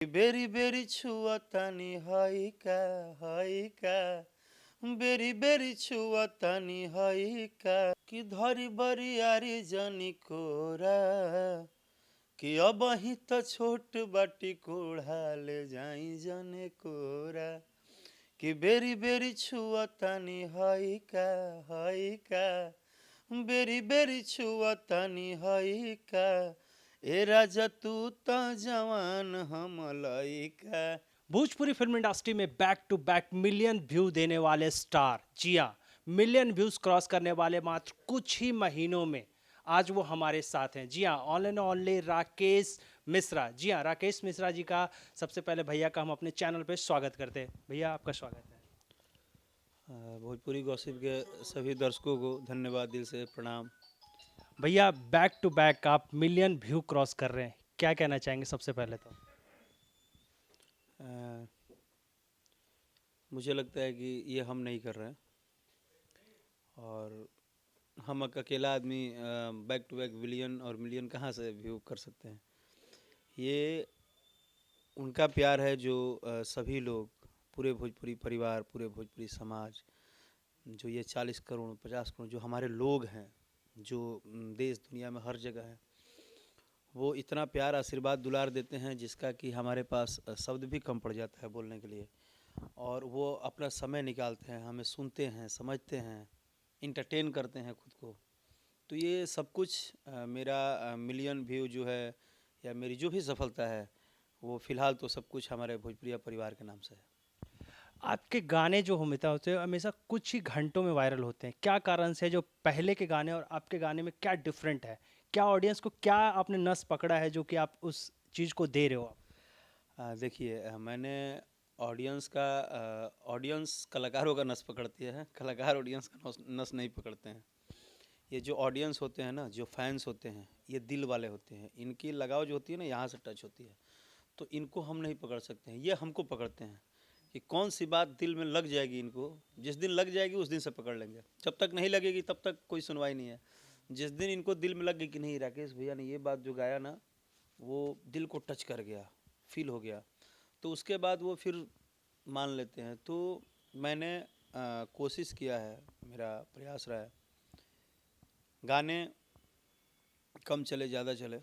Berry berry छुआ तानी high का बेरी बेरी छुआ तानी हाई का कि धरी बरियारी जनी कोरा कि अब ही तो छोट बाटी कोढ़ा ले जाई जने कोरा कि बेरी बेरी छुआ तानी हाई का बेरी बेरी छुआ तानी हाई का ए राजा तू तो जवान हम लइका। भोजपुरी फिल्म इंडस्ट्री में back to back million view देने वाले स्टार, जी हाँ, मिलियन व्यूज क्रॉस करने वाले मात्र कुछ ही महीनों में आज वो हमारे साथ हैं। जी हाँ, all and only Rakesh Mishra. जी हाँ, राकेश मिश्रा जी का सबसे पहले भैया का हम अपने चैनल पे स्वागत करते हैं। भैया आपका स्वागत है। भोजपुरी गॉसिप के सभी दर्शकों को धन्यवाद, दिल से प्रणाम। भैया बैक टू बैक आप मिलियन व्यू क्रॉस कर रहे हैं, क्या कहना चाहेंगे सबसे पहले तो? अ, मुझे लगता है कि ये हम नहीं कर रहे हैं और हम एक अकेला आदमी बैक टू बैक बिलियन और मिलियन कहाँ से व्यू कर सकते हैं। ये उनका प्यार है जो सभी लोग, पूरे भोजपुरी परिवार, पूरे भोजपुरी समाज, जो ये 40 करोड़ 50 करोड़ जो हमारे लोग हैं, जो देश दुनिया में हर जगह है, वो इतना प्यार आशीर्वाद दुलार देते हैं जिसका कि हमारे पास शब्द भी कम पड़ जाता है बोलने के लिए। और वो अपना समय निकालते हैं, हमें सुनते हैं, समझते हैं, इंटरटेन करते हैं खुद को। तो ये सब कुछ मेरा मिलियन व्यू जो है या मेरी जो भी सफलता है वो फ़िलहाल तो सब कुछ हमारे भोजपुरिया परिवार के नाम से है। आपके गाने जो होते हैं हमेशा कुछ ही घंटों में वायरल होते हैं, क्या कारण से? जो पहले के गाने और आपके गाने में क्या डिफरेंट है? क्या ऑडियंस को, क्या आपने नस पकड़ा है जो कि आप उस चीज़ को दे रहे हो आप? देखिए, मैंने ऑडियंस कलाकारों का नस पकड़ती है, कलाकार ऑडियंस का नस नहीं पकड़ते हैं। ये जो ऑडियंस होते हैं ना, जो फैंस होते हैं, ये दिल वाले होते हैं। इनकी लगाव जो होती है ना, यहाँ से टच होती है, तो इनको हम नहीं पकड़ सकते हैं, ये हमको पकड़ते हैं कि कौन सी बात दिल में लग जाएगी इनको। जिस दिन लग जाएगी उस दिन से पकड़ लेंगे, जब तक नहीं लगेगी तब तक कोई सुनवाई नहीं है। जिस दिन इनको दिल में लग गई कि नहीं, राकेश भैया ने ये बात जो गाया ना, वो दिल को टच कर गया, फील हो गया, तो उसके बाद वो फिर मान लेते हैं। तो मैंने कोशिश किया है, मेरा प्रयास रहा है, गाने कम चले ज़्यादा चले,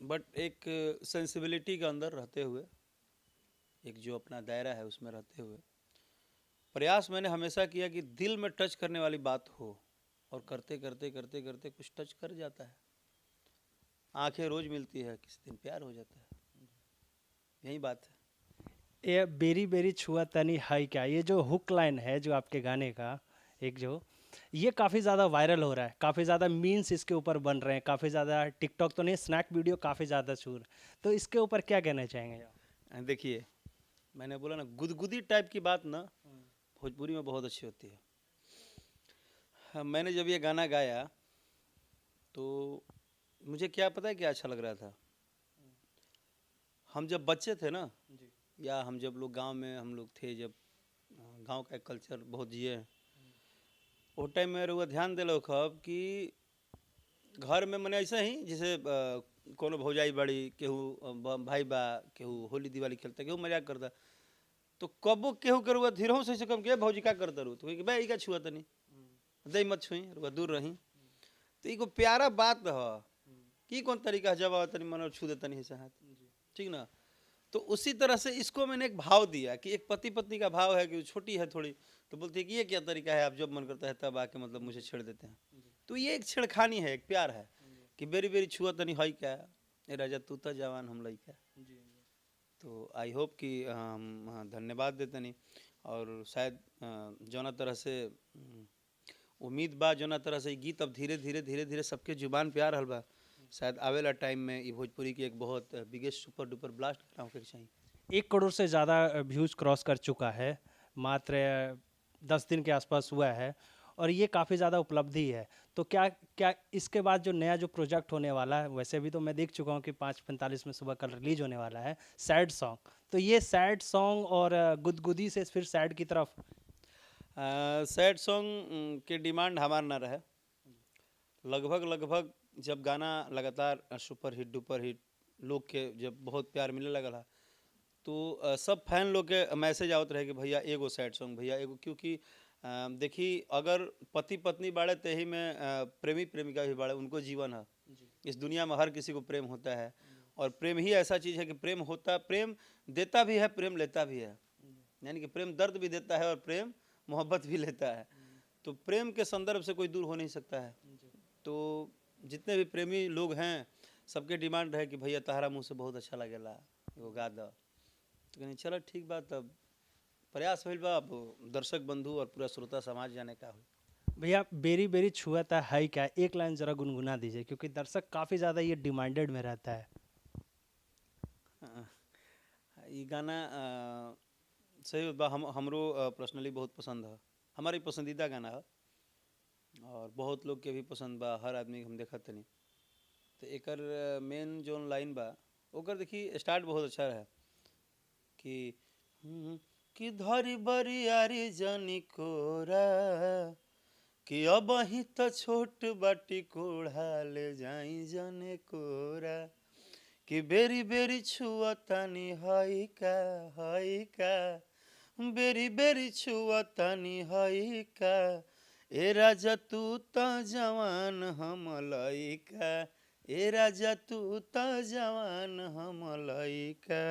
बट एक सेंसिबिलिटी के अंदर रहते हुए, एक जो अपना दायरा है उसमें रहते हुए प्रयास मैंने हमेशा किया कि दिल में टच करने वाली बात हो। और करते करते करते करते कुछ टच कर जाता है। आंखें रोज मिलती है, किसी दिन प्यार हो जाता है, यही बात है। ये बेरी बेरी छुआ तनी हाई क्या, ये जो हुक लाइन है जो आपके गाने का, एक जो ये काफ़ी ज़्यादा वायरल हो रहा है, काफ़ी ज़्यादा मीम्स इसके ऊपर बन रहे हैं, काफ़ी ज़्यादा टिकटॉक तो नहीं, स्नैक वीडियो काफ़ी ज़्यादा छूर, तो इसके ऊपर क्या कहना चाहेंगे आप? देखिए, मैंने बोला ना, गुदगुदी टाइप की बात ना भोजपुरी में बहुत अच्छी होती है। मैंने जब ये गाना गाया तो मुझे क्या पता है क्या अच्छा लग रहा था। हम जब बच्चे थे ना, या हम जब लोग गांव में हम लोग थे, जब गांव का एक कल्चर बहुत जिए हैं, वो टाइम में रउआ ध्यान दिलो खब कि घर में मने ऐसा ही जैसे कोनो भौजाई बड़ी, केहू भाई बा, केहू होली दिवाली खेलता, केहू मजाक करता, तो कबो केहू के रुआ धीरहू से कम के भौजी का करता रू, तो कही भाई का छुआ तनी दई मत छुई, रुआ दूर रही। तो एगो प्यारा बात ह कि कौन तरीका जब तनी मन छू दे तनी से हाथ, ठीक ना। तो उसी तरह से इसको मैंने एक भाव दिया कि एक पति पत्नी का भाव है कि छोटी है थोड़ी, तो बोलती है कि ये क्या तरीका है, आप जब मन करता है तब आके मतलब मुझे छेड़ देते हैं। तो ये एक छेड़खानी है, एक प्यार है कि बेरी बेरी छुआ तनी हई क्या, ए राजा तू तो जवान हम लइका। तो आई होप कि हम धन्यवाद देते नहीं। और शायद जौना तरह से उम्मीद बा, जौना तरह से गीत अब धीरे धीरे धीरे धीरे सबके जुबान पे आ रहल बा, शायद आवेला टाइम में ये भोजपुरी की एक बहुत बिगेस्ट सुपर डुपर ब्लास्ट गाना होके चाहिए। 1 करोड़ से ज़्यादा व्यूज़ क्रॉस कर चुका है, मात्र 10 दिन के आसपास हुआ है, और ये काफ़ी ज़्यादा उपलब्धि है। तो क्या क्या इसके बाद जो नया जो प्रोजेक्ट होने वाला है, वैसे भी तो मैं देख चुका हूँ कि 5:45 में सुबह कल रिलीज होने वाला है सैड सॉन्ग, तो ये सैड सॉन्ग और गुदगुदी से फिर सैड की तरफ? सैड सॉन्ग के डिमांड हमार ना रहे। लगभग लगभग जब गाना लगातार सुपर हिट डुपर हिट लोग के जब बहुत प्यार मिले लगल, तो सब फैन लोग के मैसेज आवत रहे कि भैया एगो सैड सॉन्ग, भैया एगो, क्योंकि देखी अगर पति पत्नी बाड़े तो ही में प्रेमी प्रेमिका भी बाड़े, उनको जीवन है। इस दुनिया में हर किसी को प्रेम होता है, और प्रेम ही ऐसा चीज़ है कि प्रेम होता, प्रेम देता भी है, प्रेम लेता भी है। यानी कि प्रेम दर्द भी देता है और प्रेम मोहब्बत भी लेता है। तो प्रेम के संदर्भ से कोई दूर हो नहीं सकता है। तो जितने भी प्रेमी लोग हैं सबके डिमांड है कि भैया तहरा मुँह से बहुत अच्छा लगेला, एगो गा द। तो कहनी चलो ठीक बात, तब प्रयास भइल बा, अब दर्शक बंधु और पूरा श्रोता समाज जाने का हो। भैया बेरी बेरी छुआता है क्या, एक लाइन जरा गुनगुना दीजिए, क्योंकि दर्शक काफ़ी ज़्यादा ये डिमांडेड में रहता है। ये गाना सही बा, हमरो पर्सनली बहुत पसंद है, हमारी पसंदीदा गाना है, और बहुत लोग के भी पसंद बा, हर आदमी के हम देखत तनी। तो एकर मेन जोन लाइन बा ओकर देखी स्टार्ट बहुत अच्छा रहा कि धरी बरियारी जनी कोरा, कि अब ही तो छोट बाटी कोढ़ा ले जाई जने कोरा, कि बेरी बेरी छुआ तानी हई का, बेरी बेरी छुआ तानी हई का, ए राजा तू तो जवान हम लइका, ए राजा तू तो जवान हम लइका।